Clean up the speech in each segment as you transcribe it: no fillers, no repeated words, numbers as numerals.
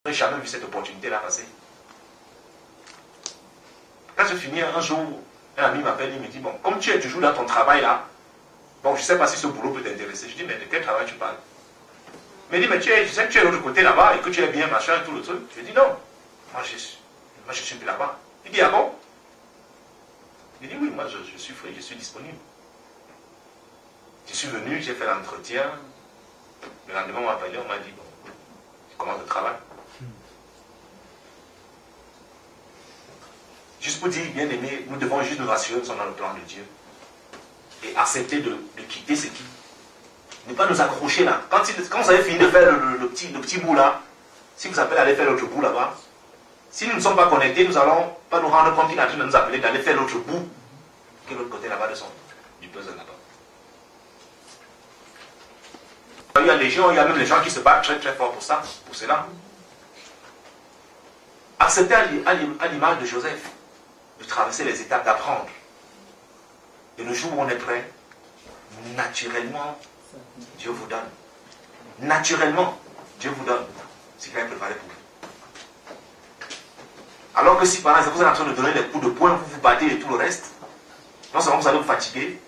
Je n'ai jamais vu cette opportunité-là passer. Quand je finis un jour, un ami m'appelle, il me dit, bon, comme tu es toujours dans ton travail là, bon, je ne sais pas si ce boulot peut t'intéresser. Je dis, mais de quel travail tu parles? Il me dit, mais je sais que tu es de l'autre côté là-bas et que tu es bien, machin, tout le truc. Je dis, non, moi je suis plus là-bas. Il dit, ah bon? Il dit, oui, moi je suis free, je suis disponible. Je suis venu, j'ai fait l'entretien. Le lendemain, on m'a appelé, on m'a dit, bon, je commence le travail. Juste pour dire, bien aimé, nous devons juste nous rassurer que nous sommes dans le plan de Dieu. Et accepter de quitter ce qui. Ne pas nous accrocher là. Quand vous avez fini de faire le petit bout là, si vous appelez à aller faire l'autre bout là-bas, si nous ne sommes pas connectés, nous n'allons pas nous rendre compte qu'il est en train de nous appeler d'aller faire l'autre bout, qui est l'autre côté là-bas du puzzle là-bas. Il y a les gens, il y a même les gens qui se battent très très fort pour ça, pour cela. Accepter à l'image de Joseph, de traverser les étapes, d'apprendre. Et le jour où on est prêt, naturellement, Dieu vous donne. Naturellement, Dieu vous donne ce qu'il a préparé pour vous. Alors que si par exemple vous êtes en train de donner des coups de poing, vous vous battez et tout le reste, non seulement vous allez vous fatiguer,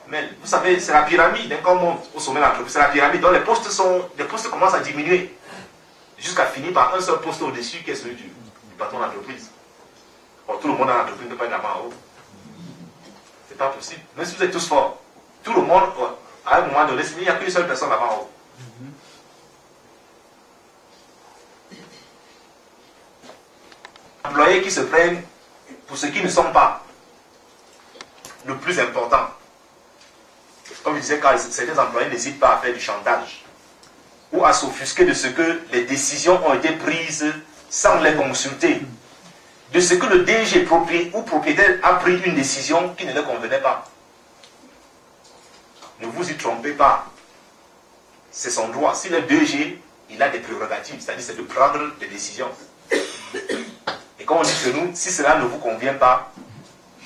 mais vous savez, c'est la pyramide, hein, quand on monte au sommet de l'entreprise, c'est la pyramide, donc les postes commencent à diminuer, jusqu'à finir par un seul poste au-dessus qui est celui du patron d'entreprise. Or, tout le monde dans l'entreprise ne peut pas être là-bas en haut. C'est pas possible. Même si vous êtes tous forts, tout le monde, à un moment donné, il n'y a qu'une seule personne là-bas en haut. Employés qui se prennent pour ce qu'ils ne sont pas. Le plus important. Comme je disais, quand certains employés n'hésitent pas à faire du chantage ou à s'offusquer de ce que les décisions ont été prises sans les consulter. De ce que le DG ou propriétaire a pris une décision qui ne leur convenait pas. Ne vous y trompez pas. C'est son droit. Si le DG, il a des prérogatives, c'est-à-dire c'est de prendre des décisions. Et comme on dit chez nous, si cela ne vous convient pas,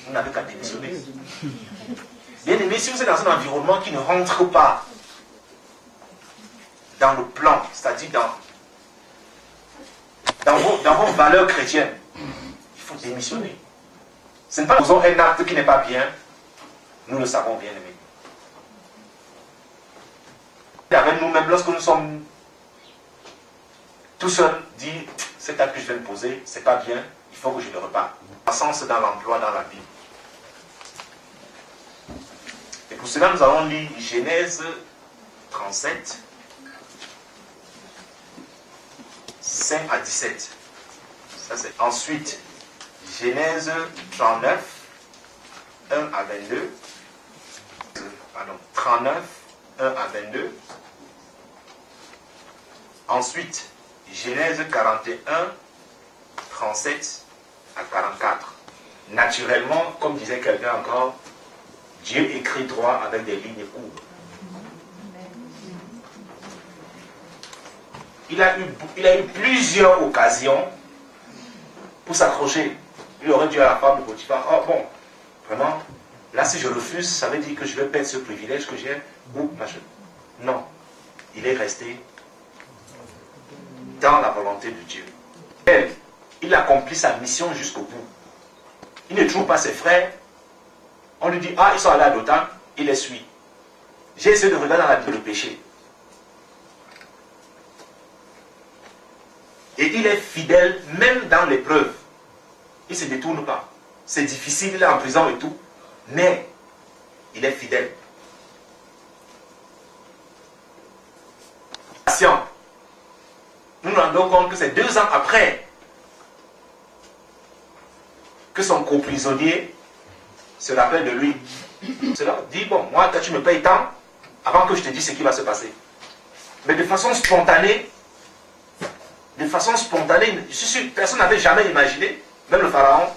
vous n'avez qu'à démissionner. Bien aimé, si vous êtes dans un environnement qui ne rentre pas dans le plan, c'est-à-dire dans vos valeurs chrétiennes, il faut démissionner. Ce n'est pas que nous avons un acte qui n'est pas bien, nous le savons, bien aimé. Avec nous-mêmes, lorsque nous sommes tout seuls, dit cet acte que je viens de poser, c'est pas bien, il faut que je le reparte. Croissance dans l'emploi, dans la vie. Et pour cela, nous allons lire Genèse 37, 5 à 17. Ça, c'est. Ensuite, Genèse 39, 1 à 22. Pardon, 39, 1 à 22. Ensuite, Genèse 41, 37 à 44. Naturellement, comme disait quelqu'un encore, Dieu écrit droit avec des lignes courbes. Il a eu plusieurs occasions pour s'accrocher. Il aurait dit à la femme de Potiphar, oh bon, vraiment, là si je refuse, ça veut dire que je vais perdre ce privilège que j'ai. Ou machin. Non, il est resté dans la volonté de Dieu. Il accomplit sa mission jusqu'au bout. Il ne trouve pas ses frères. On lui dit, ah, ils sont allés à Dothan, il les suit. J'ai essayé de regarder dans la Bible le péché. Et il est fidèle même dans l'épreuve. Il ne se détourne pas. C'est difficile, il est en prison et tout. Mais il est fidèle. Patient. Nous nous rendons compte que c'est 2 ans après que son coprisonnier se rappelle de lui. Cela dit, bon, moi, quand tu me payes tant, avant que je te dise ce qui va se passer. Mais de façon spontanée, je suis sûr, personne n'avait jamais imaginé, même le pharaon,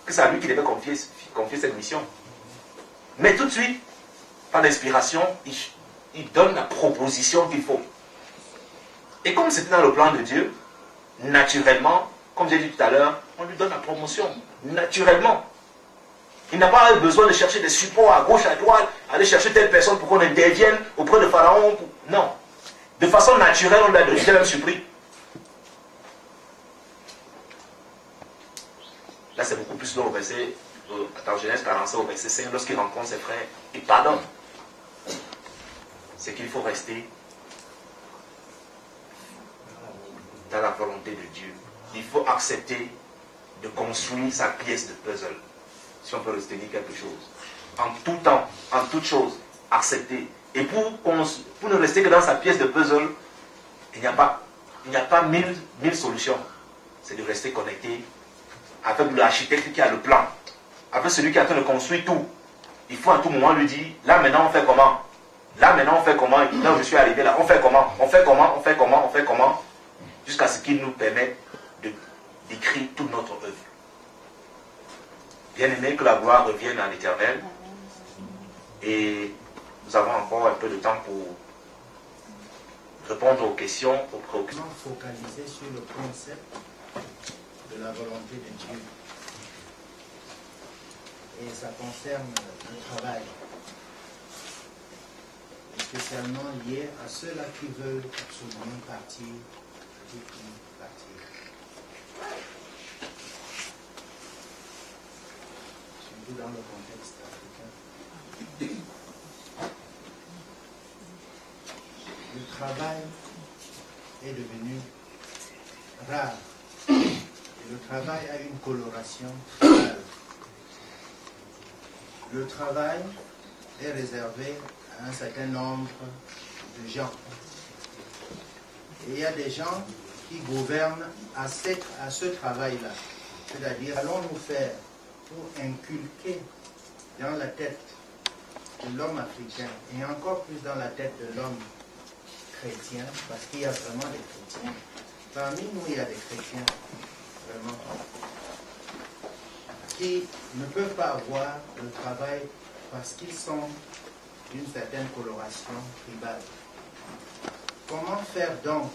que c'est à lui qui devait confier cette mission. Mais tout de suite, par l'inspiration, il donne la proposition qu'il faut. Et comme c'était dans le plan de Dieu, naturellement, comme j'ai dit tout à l'heure, on lui donne la promotion, naturellement. Il n'a pas besoin de chercher des supports à gauche, à droite, aller chercher telle personne pour qu'on intervienne auprès de Pharaon. Non. De façon naturelle, on l'a donné, il est même surpris. c'est beaucoup plus long au verset, dans Genèse 45 au verset 5, lorsqu'il rencontre ses frères, il pardonne. C'est qu'il faut rester dans la volonté de Dieu. Il faut accepter de construire sa pièce de puzzle. Si on peut retenir quelque chose. En tout temps, en toute chose, accepter. Et pour ne rester que dans sa pièce de puzzle, il n'y a pas mille solutions. C'est de rester connecté avec l'architecte qui a le plan, avec celui qui est en train de construire tout. Il faut à tout moment lui dire, là maintenant on fait comment? Là maintenant on fait comment? Là où je suis arrivé là, on fait comment? On fait comment? On fait comment? On fait comment? Jusqu'à ce qu'il nous permette d'écrire toute notre œuvre. Bien aimé, que la gloire revienne à l'Éternel. Et nous avons encore un peu de temps pour répondre aux questions, aux préoccupations. Focaliser sur le concept de la volonté de Dieu. Et ça concerne le travail. Et spécialement lié à ceux-là qui veulent absolument partir. Surtout dans le contexte africain. Le travail est devenu rare. Et le travail a une coloration rare. Le travail est réservé à un certain nombre de gens. Et il y a des gens qui gouvernent à ce travail-là. C'est-à-dire, allons-nous faire pour inculquer dans la tête de l'homme africain, et encore plus dans la tête de l'homme chrétien, parce qu'il y a vraiment des chrétiens. Parmi nous, il y a des chrétiens, vraiment, qui ne peuvent pas avoir le travail parce qu'ils sont d'une certaine coloration tribale. Comment faire donc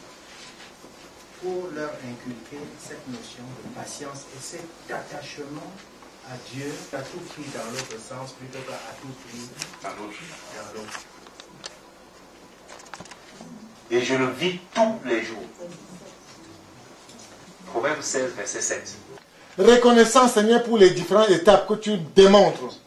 pour leur inculquer cette notion de patience et cet attachement à Dieu, à tout prix dans l'autre sens, plutôt qu'à tout prix dans l'autre. Et je le vis tous les jours. Proverbe 16, verset 7. Reconnaissant, Seigneur, pour les différentes étapes que tu démontres